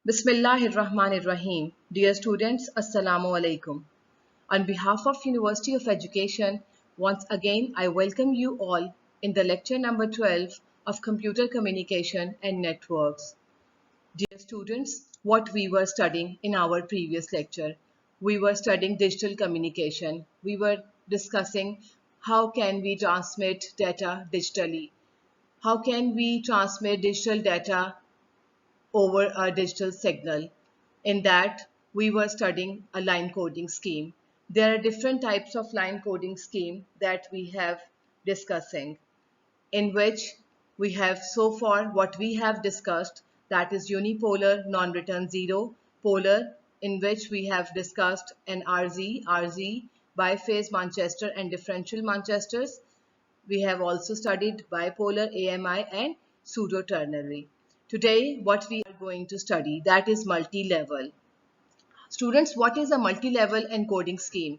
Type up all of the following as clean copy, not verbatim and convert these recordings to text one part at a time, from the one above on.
Bismillahirrahmanirrahim. Dear students, Assalamu alaikum. On behalf of University of Education, once again I welcome you all in the lecture number 12 of Computer Communication and Networks. Dear students, what we were studying in our previous lecture, we were studying digital communication. We were discussing how can we transmit data digitally. How can we transmit digital data over a digital signal. In that, we were studying a line coding scheme. There are different types of line coding scheme that we have discussing, in which we have so far what we have discussed, that is unipolar non-return zero, polar, in which we have discussed an RZ, biphase Manchester and differential Manchesters. We have also studied bipolar AMI and pseudo-ternary. Today, what we are going to study, that is multi-level. Students, what is a multi-level encoding scheme?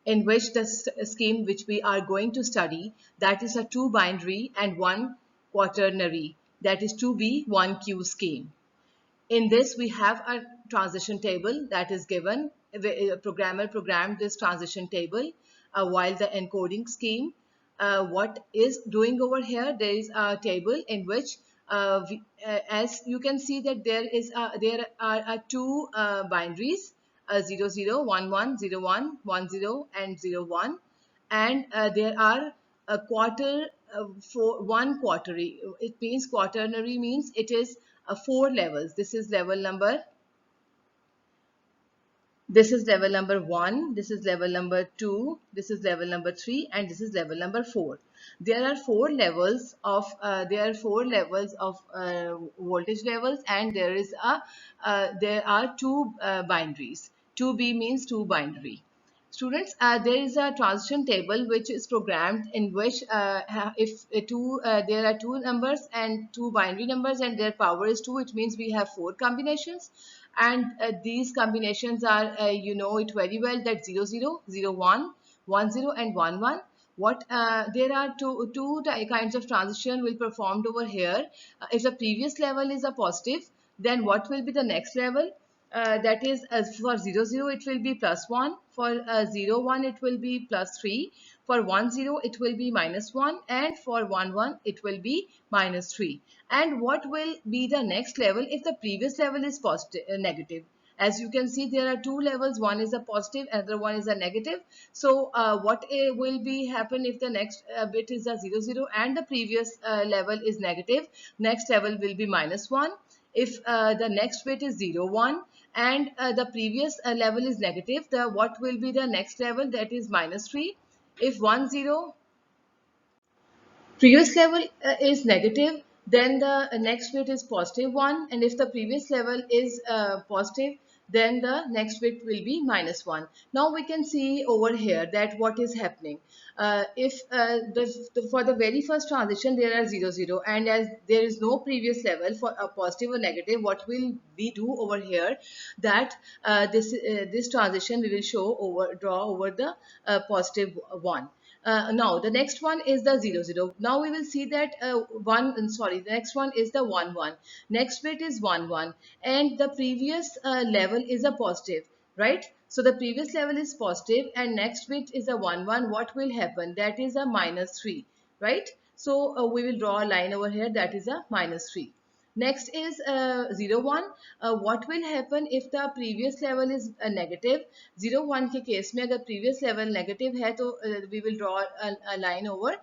In which the scheme which we are going to study, that is a 2 binary and 1 quaternary, that is 2B 1Q scheme. In this, we have a transition table that is given. The programmer programmed this transition table while the encoding scheme. What is doing over here? There is a table in which, as you can see, that there are two binaries, 0, 0, 1, 1, 0, 1, 1, 0, and 0, 1, and there are a quarter for one quaternary. It means quaternary means it is four levels. This is level number 1, this is level number 2, this is level number 3, and this is level number 4. There are four levels of voltage levels, and there are two binaries. 2B means two binary. Students, there is a transition table which is programmed, in which if there are two numbers and two binary numbers and their power is 2, it means we have four combinations, and these combinations are, you know it very well, that 0, 0, 0, 1, 1, 0, and 1, 1. There are two kinds of transition will performed over here. If the previous level is a positive, then what will be the next level? That is, for 0, 0 it will be plus 1, for 0, 1 it will be plus 3, for 1, 0 it will be minus 1, and for 1, 1 it will be minus 3. And what will be the next level if the previous level is positive, negative? As you can see, there are two levels, one is a positive, another one is a negative. So what will be happen if the next bit is a 0, 0 and the previous level is negative? Next level will be minus 1. If the next bit is 0, 1 and the previous level is negative, what will be the next level? That is minus 3. If 1, 0 previous level is negative, then the next bit is positive 1, and if the previous level is positive, then the next bit will be minus 1. Now we can see over here that what is happening. If for the very first transition there are 0, 0, and as there is no previous level for a positive or negative, what will we do over here? That this transition we will draw over the positive 1. Now the next one is the 0, 0. Now we will see that the next one is the 1, 1. Next bit is 1, 1, and the previous level is a positive, right? So the previous level is positive and next bit is a 1, 1. What will happen? That is a minus 3, right? So we will draw a line over here, that is a minus 3. Next is 0, 1. What will happen if the previous level is negative? 0, 1 के case में अगर previous level negative है तो we will draw a line over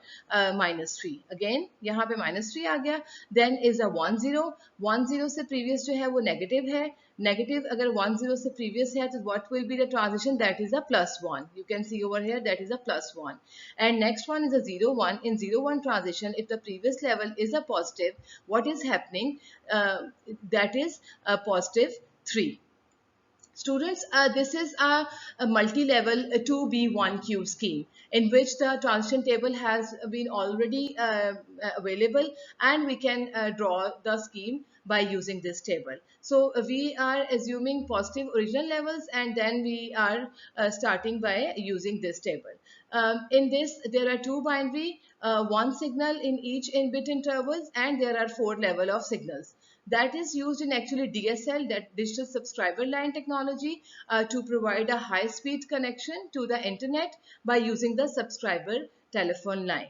minus 3. Again यहाँ पे minus 3 आ गया. Then is a 1, 0. 1, 0 से previous जो है वो negative है. Negative अगर 1, 0 से previous है तो what will be the transition? That is a plus 1. You can see over here that is a plus 1. And next one is a 0, 1. In 0, 1 transition, if the previous level is a positive, what is happening? That is a positive 3. Students, this is a multi-level 2B1Q scheme in which the transition table has been already available, and we can draw the scheme by using this table. So we are assuming positive original levels, and then we are starting by using this table. In this, there are two binary, one signal in each in bit intervals, and there are four level of signals. that is used in actually DSL, that digital subscriber line technology, to provide a high speed connection to the internet by using the subscriber telephone line.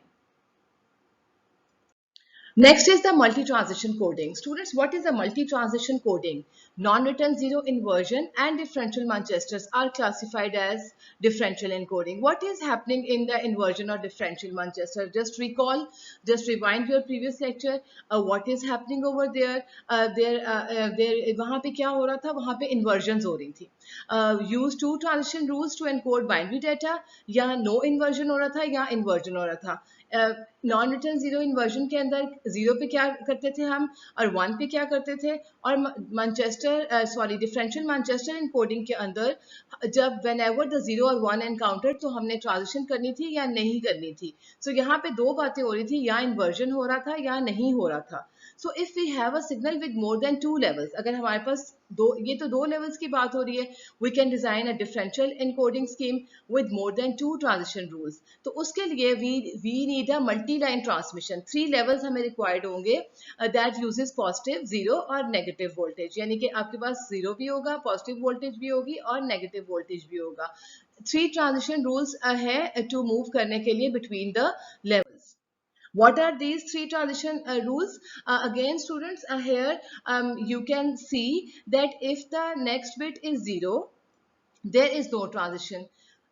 Next is the multi-transition coding. Students, what is the multi-transition coding? Non-return zero inversion and differential Manchesters are classified as differential encoding. What is happening in the inversion or differential Manchester? Just recall, just rewind your previous lecture. What is happening over there? वहाँ पे क्या हो रहा था? वहाँ पे inversions हो रही थी. Use two transition rules to encode binary data. या no inversion हो रहा था या inversion हो रहा था. नॉन रिटर्न जीरो इन्वर्जन के अंदर जीरो पे क्या करते थे हम और वन पे क्या करते थे, और डिफरेंशियल मैनचेस्टर इनकोडिंग के अंदर जब वेन एवर द जीरो और वन एनकाउंटर तो हमने ट्रांजिशन करनी थी या नहीं करनी थी. सो यहाँ पे दो बातें हो रही थी, या इन्वर्जन हो रहा था या नहीं हो रहा था. So if we have a signal with more than two levels, अगर हमारे पास ये तो दो लेवल्स की बात हो रही है, we can design a differential encoding scheme with more than two transition rules. तो उसके लिए we need a multi line transmission. Three levels हमें रिक्वायर्ड होंगे दैट यूजेस पॉजिटिव, जीरो और नेगेटिव वोल्टेज. यानी कि आपके पास जीरो भी होगा, पॉजिटिव वोल्टेज भी होगी और नेगेटिव वोल्टेज भी होगा. थ्री ट्रांजिशन रूल्स है टू मूव करने के लिए between the levels. What are these three transition rules? Again, students, here you can see that if the next bit is 0, there is no transition.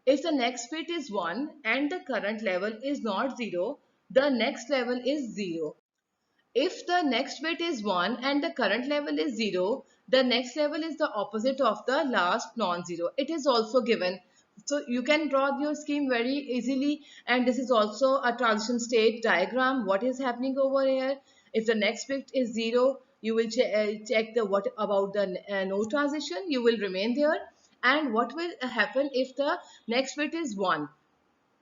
If the next bit is 1 and the current level is not 0, the next level is 0. If the next bit is 1 and the current level is 0, the next level is the opposite of the last non-zero. It is also given. So you can draw your scheme very easily, and this is also a transition state diagram. What is happening over here? If the next bit is 0, you will check the what about the no transition, you will remain there. And what will happen if the next bit is 1,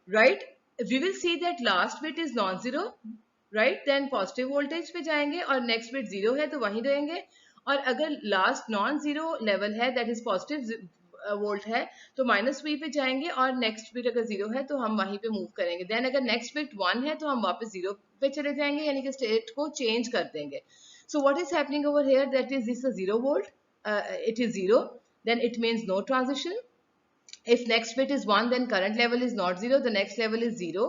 right? We will see that last bit is non-zero, right. Then positive voltage पे जाएंगे और next bit zero है तो वहीं रहेंगे. और अगर last non zero level है, दैट इज पॉजिटिव वोल्ट है, तो माइनस वी पे जाएंगे और नेक्स्ट बिट अगर जीरो है तो हम वहीं पे मूव करेंगे. देन अगर नेक्स्ट बिट वन है तो हम वापस जीरो पे चले जाएंगे, यानी कि स्टेट को चेंज कर देंगे. So what is happening over here, that is this zero volt, it is zero, then it means no transition. If next bit is 1, then current level is not 0, the next level is 0,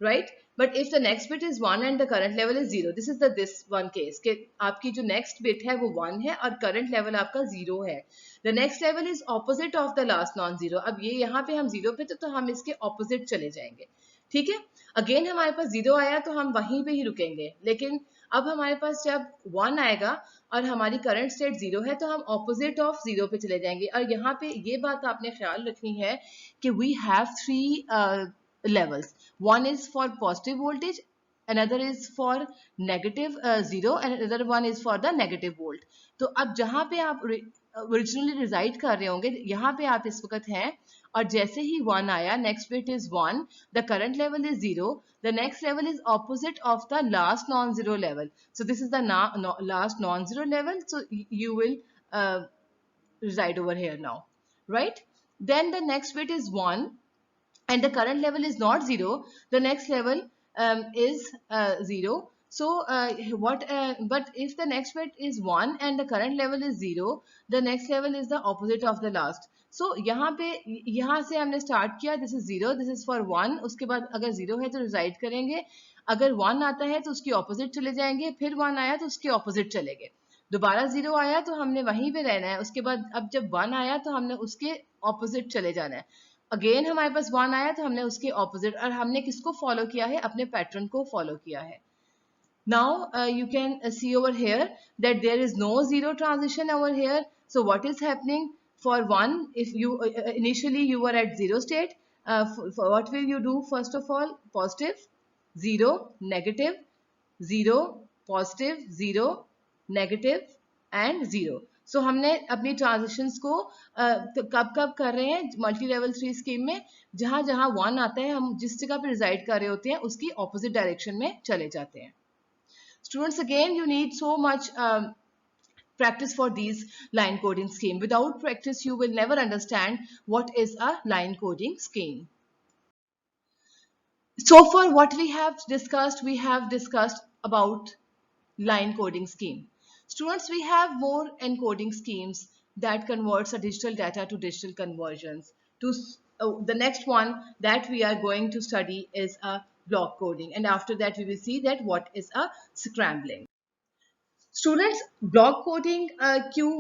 right? But if the next bit is 1 and the current level is 0, this is the this one case कि आपकी जो next bit है वो 1 है और current level आपका 0 है. The next level is opposite of the last non-zero. अब ये यहाँ पे हम 0 पे तो हम इसके opposite चले जाएंगे. ठीक है. अगेन हमारे पास 0 आया तो हम वहीं पे ही रुकेंगे, लेकिन अब हमारे पास जब 1 आएगा और हमारी करंट स्टेट 0 है तो हम ऑपोजिट ऑफ 0 पे चले जाएंगे. और यहाँ पे ये बात आपने ख्याल रखनी है कि we have three levels. One is for positive voltage, another is for negative zero, and another one is for the negative volt. तो अब जहाँ पे आप ओरिजिनली रिजाइड कर रहे होंगे, यहाँ पे आप इस वक्त हैं, और जैसे ही 1 आया, next bit is 1, the current level is 0, the next level is opposite of the last non-zero level. So this is the last non-zero level. So you will reside over here now, right? Then the next bit is 1 and the current level is not 0. The next level is 0. So but if the next bit is 1 and the current level is 0, the next level is the opposite of the last. So यहाँ पे यहाँ से हमने start किया, this is 0, this is for 1. उसके बाद अगर 0 है तो रिजाइड करेंगे, अगर 1 आता है तो उसकी ऑपोजिट चले जाएंगे, फिर 1 आया तो उसके ऑपोजिट चले गए, दोबारा 0 आया तो हमने वहीं पे रहना है. उसके बाद अब जब 1 आया तो हमने उसके ऑपोजिट चले जाना है. अगेन हमारे पास 1 आया तो हमने उसके ऑपोजिट, और हमने किसको फॉलो किया है, अपने पैटर्न को फॉलो किया है. Now you can see over here that there is no zero transition over here. So what is happening for 1? If you initially you were at 0 state, for what will you do? First of all, positive, 0, negative, 0, positive, 0, negative and 0. So हमने अपनी transitions को तो कब कब कर रहे हैं multi level 3 scheme में, जहां जहां 1 आता है हम जिस जगह पे रिजाइड कर रहे होते हैं उसकी ऑपोजिट डायरेक्शन में चले जाते हैं. Students, again, you need so much practice for these line coding scheme. Without practice, you will never understand what is a line coding scheme. So far, what we have discussed about line coding scheme. Students, we have more encoding schemes that converts a digital data to digital conversions. The next one that we are going to study is a block coding, and after that we will see that what is a scrambling. Students block coding क्यों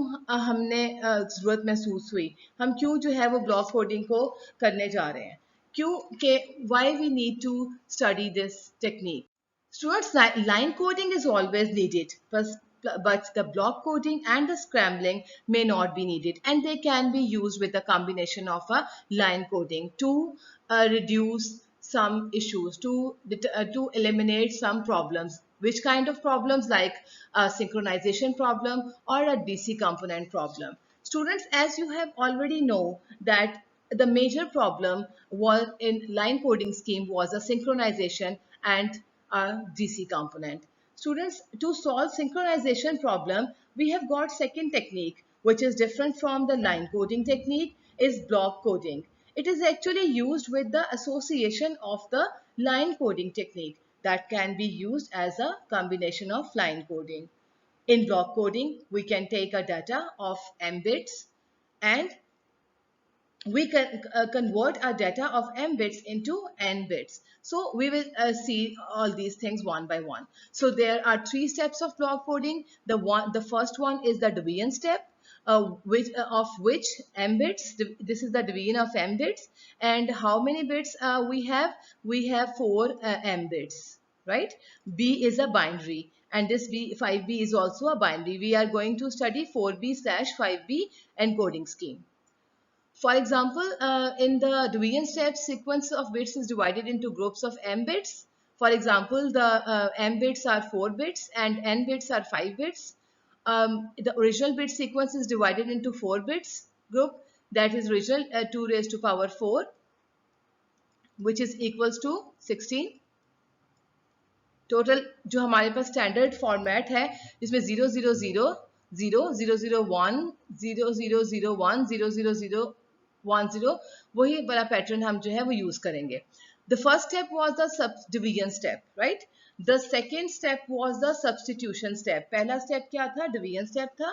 हमने ज़रूरत महसूस हुई, हम क्यों जो है वो ब्लॉक कोडिंग को करने जा रहे हैं, क्यों के why we need to study this technique. Students, line coding is always needed, but the block coding and the scrambling may not be needed, and they can be used with a combination of a line coding to reduce some issues, to eliminate some problems. Which kind of problems? Like a synchronization problem or a DC component problem. Students, as you have already know that the major problem was in line coding scheme was a synchronization and a DC component. Students, to solve synchronization problem, we have got second technique which is different from the line coding technique, is block coding. It is actually used with the association of the line coding technique that can be used as a combination of line coding. In block coding, we can take a data of m bits and we can convert our data of m bits into n bits. So we will see all these things one by one. So there are three steps of block coding. The first one is the division step, of which m bits. This is the division of m bits, and how many bits we have? We have 4 m bits, right? B is a binary, and this 5b is also a binary. We are going to study 4b/5b encoding scheme. For example, in the division step, sequence of bits is divided into groups of m bits. For example, the m bits are 4 bits and n bits are 5 bits. The original bit sequence is divided into 4 bits group, that is original 2 raised to power 4, which is equals to 16. Total जो हमारे पास standard format है जिसमें 0 0 0 0 0 0 1 0 0 0 1 0 0 0 1 0, वही वाला pattern हम जो है वो यूज करेंगे. The first step was the sub division step, right. The second step was the substitution step. पहला स्टेप क्या था? डिवीजन स्टेप था.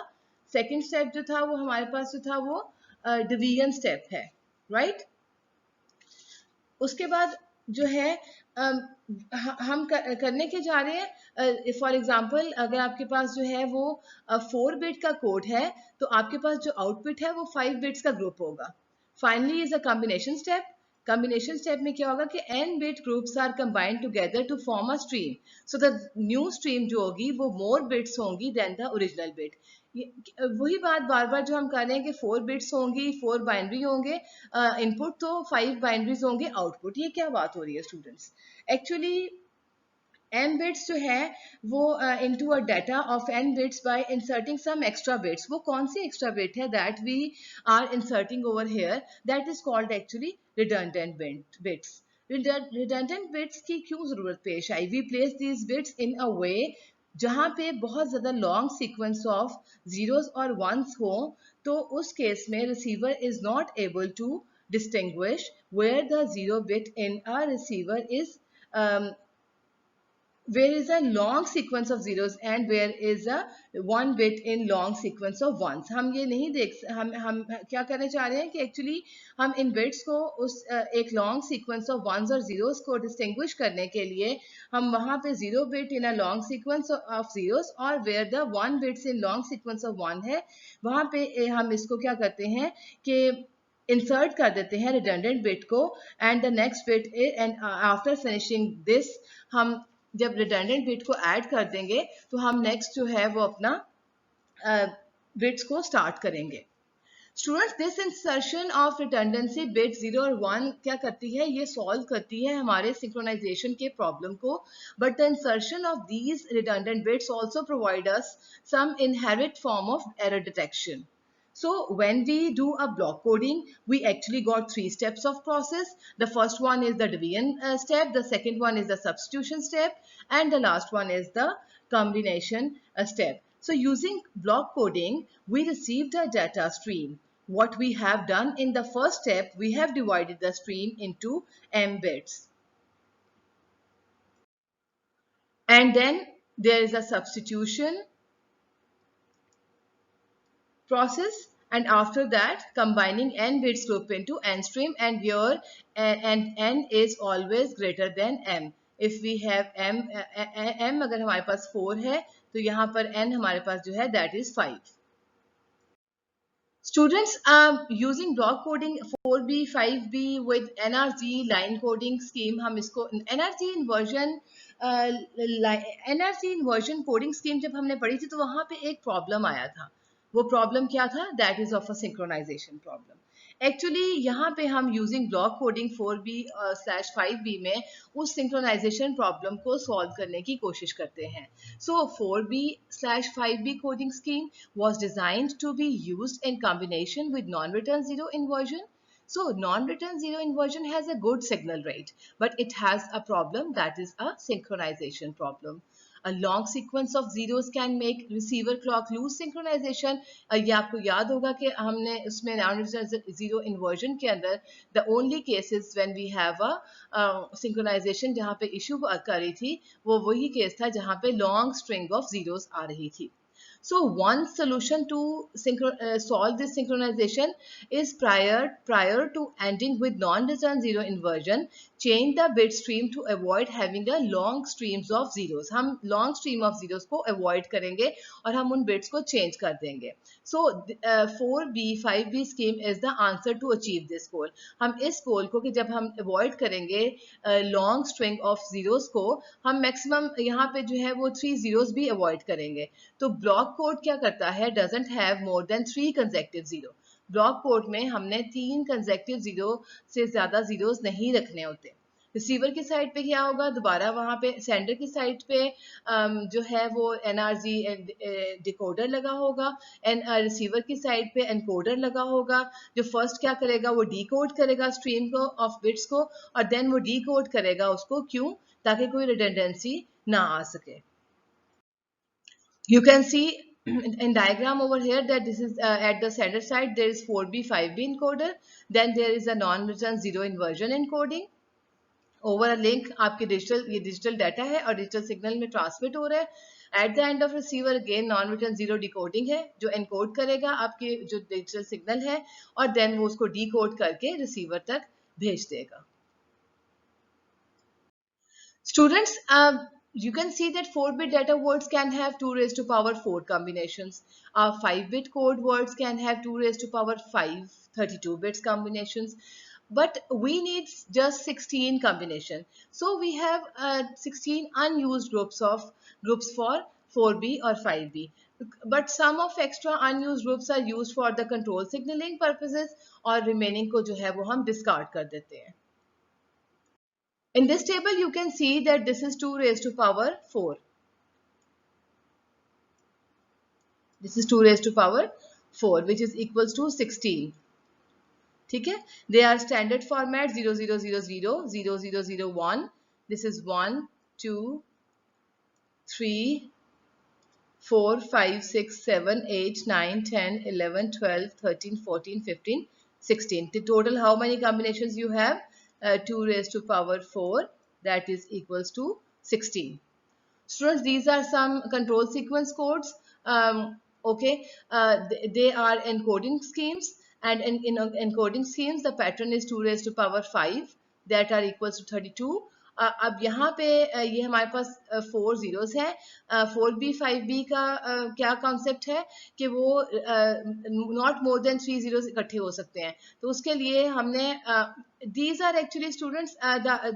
सेकेंड स्टेप जो था वो हमारे पास जो था वो डिवीजन स्टेप है, राइट. उसके बाद जो है हम करने के जा रहे हैं. फॉर एग्जांपल, अगर आपके पास जो है वो 4 बिट का कोड है तो आपके पास जो आउटपुट है वो 5 बिट्स का ग्रुप होगा. Finally is a combination step. Combination step में क्या होगा कि n bit groups are combined together to form a stream. So the new stream जो होगी वो मोर बिट्स होंगी देन द ओरिजिनल बिट. वही बात बार बार जो हम कर रहे हैं कि 4 बिट्स होंगी, 4 बाइनरी होंगे, इनपुट तो 5 बाइनरीज होंगे, आउटपुट. ये क्या बात हो रही है स्टूडेंट्स? एक्चुअली m bits जो है वो into a data of n bits by inserting some extra bits. वो कौन सी extra bit है that we are inserting over here? That is called actually redundant bits. Redundant bits की क्यों जरूरत पेश आई? We place these bits in a way जहाँ पे बहुत ज़्यादा लॉन्ग सीक्वेंस ऑफ जीरोस और वंस हो, तो उस केस में receiver is not able to distinguish where the zero bit in a receiver is, where is a long sequence of zeros and where is a one bit in long sequence of ones. हम ये नहीं हम क्या करने चाह रहे हैं कि एक्चुअली हम इन बिट्स को उस एक लॉन्ग सीक्वेंस ऑफ वंस और जीरोस को डिस्टिंग्विश करने के लिए हम वहाँ पे zero bit in a long sequence of zeros और where the one bits in long sequence of one है, वहाँ पे हम इसको क्या करते हैं कि इंसर्ट कर देते हैं रिडंडेंट बिट को, and the next bit and after finishing this हम जब रिडंडेंट बिट को ऐड कर देंगे तो हम नेक्स्ट जो है वो अपना बिट्स को स्टार्ट करेंगे. Students, this insertion of redundancy bit 0 और 1 क्या करती है? ये सॉल्व करती है हमारे सिंक्रोनाइजेशन के प्रॉब्लम को, but the insertion of these redundant bits also provide us some inherit form of error detection. So when we do a block coding, we actually got 3 steps of process. The first one is the division step, the second one is the substitution step, and the last one is the combination step. So using block coding, we received a data stream. What we have done in the first step, we have divided the stream into m bits. And then there is a substitution. process, and after that combining n bits group into n stream, and here and n is always greater than m. if we have m अगर हमारे पास 4 है तो यहाँ पर n हमारे पास जो है that is 5. Students are using block coding 4B, 5B with NRG line coding scheme. हम इसको NRG inversion NRG inversion coding scheme जब हमने पढ़ी थी तो वहाँ पे एक प्रॉब्लम आया था. वो प्रॉब्लम क्या था? That is of a synchronization problem. Actually यहाँ पे हम यूजिंग ब्लॉक कोडिंग 4B/5B में उस सिंक्रोनाइजेशन प्रॉब्लम को सॉल्व करने की कोशिश करते हैं. सो 4B/5B coding scheme was designed to be used in combination with non-return zero inversion. So non-return zero inversion has a good signal rate, but it has a problem, that is a synchronization problem. A long sequence of zeros can make receiver clock lose synchronization. ये आपको याद होगा कि हमने उसमें non-return zero inversion के अंदर the only cases when we have a synchronization जहाँ पे issue कर रही थी वो वही केस था जहाँ पे long string of zeros आ रही थी. So one solution to solve this synchronization is prior to ending with non-return zero inversion, change the bit stream to avoid having a long streams of zeros. हम long stream of zeros को avoid करेंगे और हम उन bits को change कर देंगे. So 4B 5B scheme is the answer to achieve this goal. हम इस goal को कि जब हम avoid करेंगे long string of zeros को हम maximum यहाँ पे जो है वो 3 zeros भी avoid करेंगे. तो block कोड क्या करता है? doesn't have more than 3 consecutive zero. Block code में हमने 3 consecutive जीरो से ज्यादा जीरोस नहीं रखने होते. रिसीवर की साइड पे क्या होगा? दोबारा वहां पे सेंडर की साइड पे जो है वो एनआरजी डिकोडर लगा होगा, रिसीवर की साइड पे एनकोडर लगा होगा. जो फर्स्ट क्या करेगा? वो डीकोड करेगा स्ट्रीम को ऑफ बिट्स को और देन वो डीकोड करेगा उसको. क्यों? ताकि कोई रिडंडेंसी ना आ सके. You can see in diagram over here that this is at the sender side there is 4B 5B encoder, then there is a non-return zero inversion encoding over a link. आपके digital data है और digital signal में transmit हो रहा है. At the end of receiver again non return zero decoding है जो encode करेगा आपके जो डिजिटल सिग्नल है और देन वो उसको डीकोड करके रिसीवर तक भेज देगा. Students, you can see that 4-bit data words can have 2 raised to power 4 combinations. 5-bit code words can have 2 raised to power 5 32 bits combinations. But we need just 16 combination. So we have 16 unused groups for 4B or 5B. But some of extra unused groups are used for the control signaling purposes और remaining को जो है वो हम discard कर देते हैं. In this table, you can see that this is 2 raised to power 4. This is 2 raised to power 4, which is equals to 16. ठीक है? They are standard format 0000, 0001. This is 1, 2, 3, 4, 5, 6, 7, 8, 9, 10, 11, 12, 13, 14, 15, 16. The total how many combinations you have? 2 raised to power 4, that is equals to 16. Students, these are some control sequence codes. Okay, they are encoding schemes, and in encoding schemes the pattern is 2 raised to power 5 that are equals to 32. अब यहाँ पे ये हमारे पास 4 zeros है. 4B 5B का क्या concept है कि वो नॉट मोर देन 3 zeros इकट्ठे हो सकते हैं. तो उसके लिए हमने these are actually students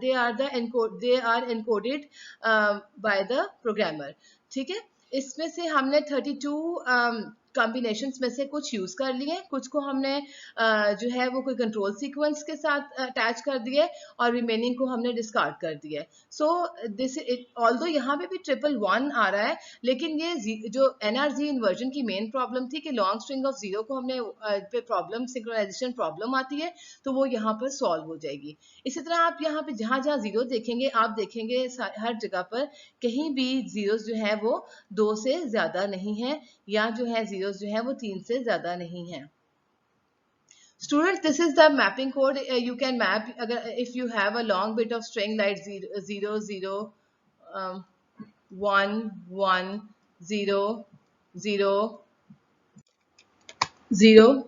they are encoded by the programmer. ठीक है? इसमें से हमने 32 कॉम्बिनेशंस में से कुछ यूज कर लिए, कुछ को हमने जो है वो कोई कंट्रोल सीक्वेंस के साथ अटैच कर दिए और रिमेनिंग को हमने डिस्कार्ड कर दिया. सो दिस ऑल्दो यहाँ पे भी 111 आ रहा है, लेकिन ये जो एनआरजी इन्वर्जन की मेन प्रॉब्लम थी कि लॉन्ग स्ट्रिंग ऑफ जीरो को हमने पे प्रॉब्लम सिंक्रोनाइजेशन प्रॉब्लम आती है तो वो यहाँ पर सॉल्व हो जाएगी. इसी तरह आप यहाँ पे जहाँ जहाँ जीरो देखेंगे आप देखेंगे हर जगह पर कहीं भी जीरोस जो है वो 2 से ज्यादा नहीं है या जो है जीरोस जो है वो 3 से ज्यादा नहीं है. Students, this is the mapping code. You can map if you have a long bit of string like 0 0 1 1 0 0 0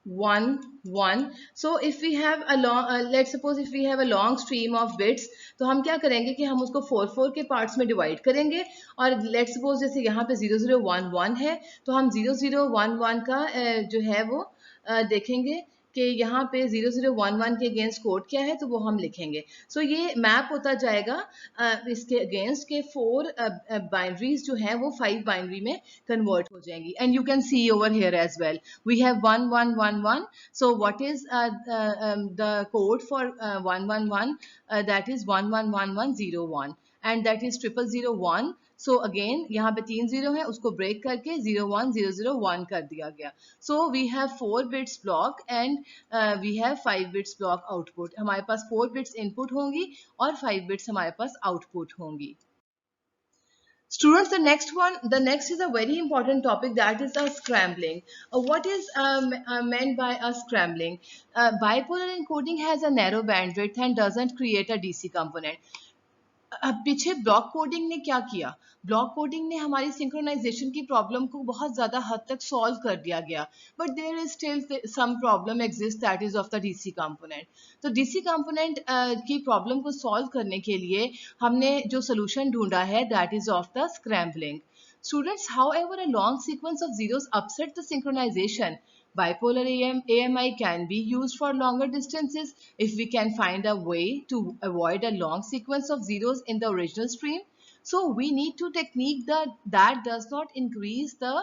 1 1. So if we have a long let's suppose if we have a long stream of bits, तो हम क्या करेंगे कि हम उसको 4 4 के parts में divide करेंगे, और लेट्स सपोज जैसे यहाँ पे 0 0 1 1 है, तो हम 0 0 1 1 का जो है वो देखेंगे कि यहाँ पे 0 0 1 1 के अगेंस्ट कोड क्या है, तो वो हम लिखेंगे. सो ये मैप होता जाएगा इसके अगेंस्ट के 4 बाइनरीज जो हैं वो 5 बाइनरी में कन्वर्ट हो जाएंगी. And you can see over here as well we have 1111. So what is the code for 111? That is 111101, and that is 0001. So again यहाँ पे 3 0 है, उसको break करके 01001 कर दिया गया. So we have 4 bits block and we have 5 bits block output. हमारे पास 4 bits input होंगी और 5 bits हमारे पास output होंगी. Students, the next is a very important topic, that is a scrambling. What is meant by a scrambling? Bipolar encoding has a narrow bandwidth and doesn't create a DC component. अब पीछे block coding ने क्या किया? Block coding ने हमारी synchronisation की problem को बहुत ज़्यादा हद तक सॉल्व कर दिया गया, but there is still some problem exist, that is of the DC component. तो डीसी कंपोनेंट की प्रॉब्लम को सॉल्व करने के लिए हमने जो सोल्यूशन ढूंढा है, that is of the scrambling. Students, however, a long sequence of zeros upset the synchronization. Bipolar AMI can be used for longer distances if we can find a way to avoid a long sequence of zeros in the original stream. So we need to technique that does not increase the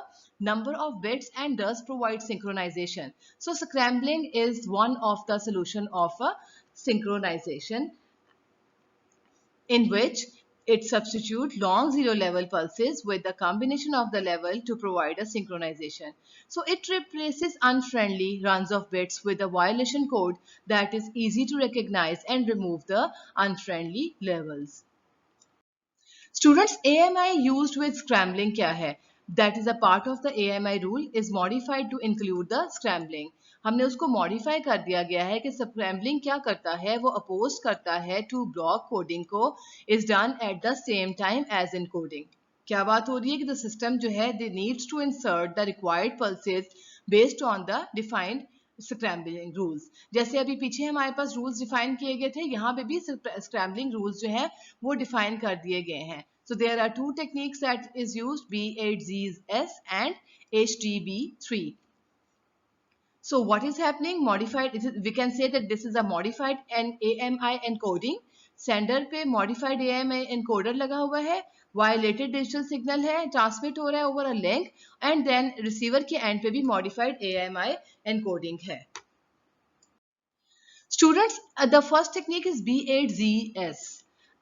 number of bits and does provide synchronization. So scrambling is one of the solution of a synchronization, in which it substitutes long zero level pulses with the combination of the level to provide a synchronization. So it replaces unfriendly runs of bits with a violation code that is easy to recognize and remove the unfriendly levels. Students, AMI used with scrambling क्या है? That is a part of the AMI rule is modified to include the scrambling. हमने उसको modify कर दिया गया है कि scrambling क्या करता है, वो अपोज करता है टू ब्लॉक कोडिंग को, is done at the same time as in coding. क्या बात हो रही है कि द सिस्टम जो है they needs to insert the required pulses based on the defined scrambling rules. जैसे अभी पीछे हमारे पास रूल्स डिफाइन किए गए थे, यहाँ पे भी स्क्रैम्बलिंग रूल्स जो है वो डिफाइन कर दिए गए हैं. So there are two techniques that is used, B8ZS and HTB3. So what is happening? Modified, we can say that this is a modified AMI encoding. Sender पे modified AMI encoder लगा हुआ है, violated digital signal है, transmit हो रहा है over a link, and then receiver के end पे भी modified AMI encoding है. Students, the first technique is B8ZS.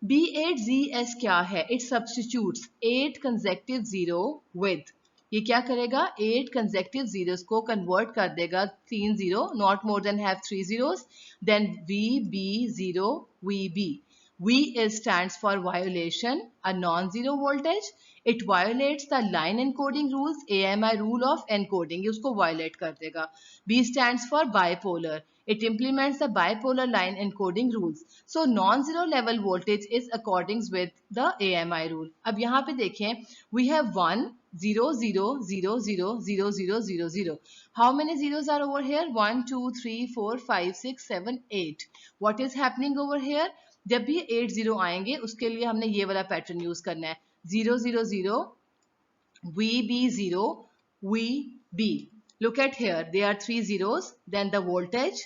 B8ZS क्या है? It substitutes 8 consecutive zero with, ये क्या करेगा? 8 consecutive zeros को convert कर देगा 3 0, not more than have 3 zeros. Then VB0 VB. V is stands for violation, a non-zero voltage. It violates the line encoding rules, AMI rule of encoding. ये उसको violate कर देगा. B stands for bipolar. It implements the bipolar line encoding rules. So non-zero level voltage is according with the AMI rule. अब यहाँ पे देखें, we have 1 0 0 0 0 0 0 0 0. How many zeros are over here? 1 2 3 4 5 6 7 8. What is happening over here? जब भी 8 0 आएंगे उसके लिए हमने ये वाला पैटर्न यूज करना है. 0 0 0 VB0 VB. Look at here, there are 3 zeros, then the voltage,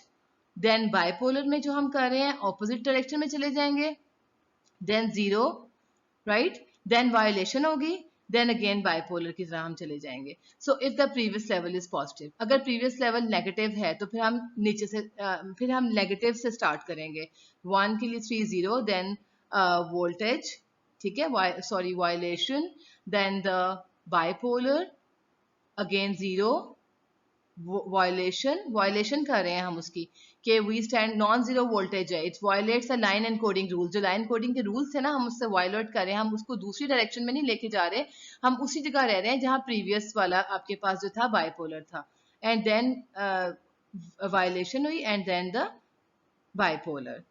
then bipolar में जो हम कर रहे हैं opposite direction में चले जाएंगे, then 0, right, then violation होगी, then again bipolar की तरह हम चले जाएंगे. So if the previous level is positive, अगर previous level negative है तो फिर हम नीचे से फिर हम negative से start करेंगे. 1 के लिए 3 0, then voltage, ठीक है, sorry, violation, then the bipolar, again 0, violation कर रहे हैं हम उसकी कि we stand non zero voltage है, it's violates the line and coding rule. जो लाइन कोडिंग के रूल्स थे ना, हम उससे वायलेट कर रहे हैं, हम उसको दूसरी डायरेक्शन में नहीं लेके जा रहे, हम उसी जगह रह रहे हैं जहां प्रीवियस वाला आपके पास जो था बाइपोलर था. एंड देन वायलेशन हुई and then the bipolar.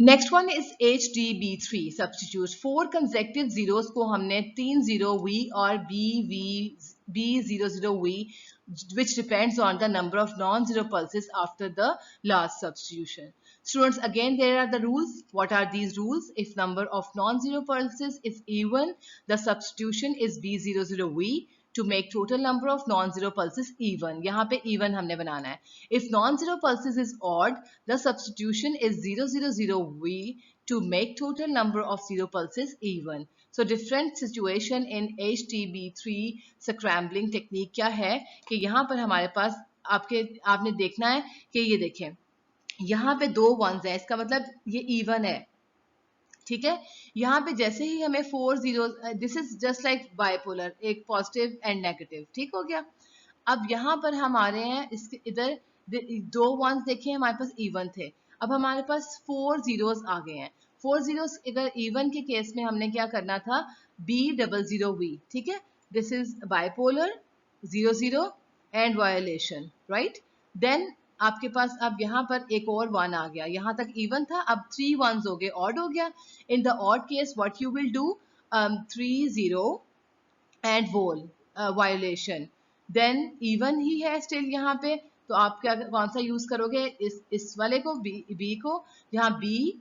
Next one is HDB3 substitute. 4 consecutive zeros को हमने 30V और B00V which depends on the number of non-zero pulses after the last substitution. Students, again there are the rules. What are these rules? If number of non-zero pulses is even, the substitution is B00V to make total number of non-zero pulses even. यहाँ पे even हमने बनाना है. If non-zero pulses is odd, the substitution is 000V to make total number of zero pulses even. So different situation in HDB3 scrambling technique क्या है कि यहाँ पर हमारे पास आपने देखना है कि ये देखें, यहाँ पे 2 ones है, इसका मतलब ये even है. ठीक है, यहाँ पे जैसे ही हमें 4 zeros, this is just like bipolar, एक पॉजिटिव एंड नेगेटिव. ठीक हो गया. अब यहाँ पर हमारे हैं इसके इधर 2 ones देखें हमारे पास इवन थे, अब हमारे पास 4 zeros आ गए हैं. 4 zeros इधर इवन के केस में हमने क्या करना था, B00V. ठीक है, this is bipolar 00 and violation, right. Then आपके पास अब यहाँ पर एक और 1 आ गया, यहाँ तक इवन था, अब 3 ones हो गए, ऑड हो गया. In the odd case what you will do, 30 and वोल वायोलेशन. देन इवन ही है स्टिल यहाँ पे, तो आप क्या कौन सा यूज करोगे, इस वाले को, बी को, जहाँ B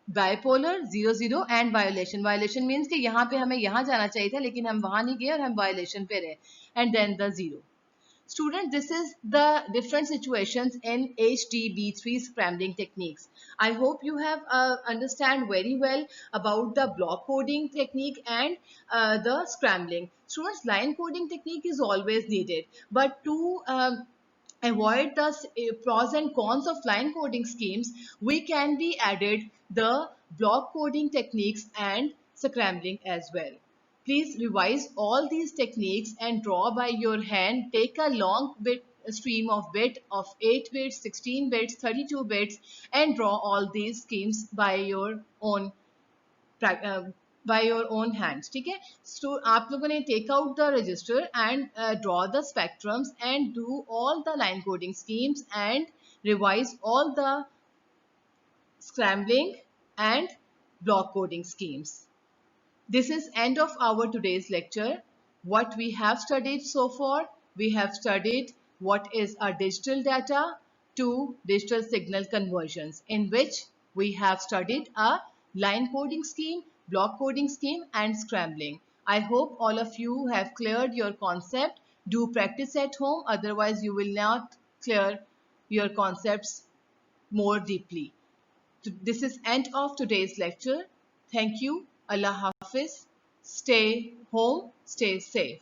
bipolar 00 and violation. Violation means कि यहाँ पे हमें यहाँ जाना चाहिए था लेकिन हम वहां नहीं गए और हम वायोलेशन पे रहे. And then the 0. Student, this is the different situations in HDB3 scrambling techniques. I hope you have understand very well about the block coding technique and the scrambling. Students, line coding technique is always needed, but to avoid the pros and cons of line coding schemes, we can be added the block coding techniques and scrambling as well. Please revise all these techniques and draw by your hand. Take a long bit stream of bit of 8 bits, 16 bits, 32 bits and draw all these schemes by your own hands. ठीक है, so आप लोगों ने take out the register and draw the spectrums and do all the line coding schemes and revise all the scrambling and block coding schemes. This is end of our today's lecture. What we have studied so far, we have studied what is a digital data to digital signal conversions, in which we have studied a line coding scheme, block coding scheme and scrambling. I hope all of you have cleared your concept. Do practice at home, otherwise you will not clear your concepts more deeply. This is end of today's lecture. Thank you. Allah Hafiz. Stay home, stay safe.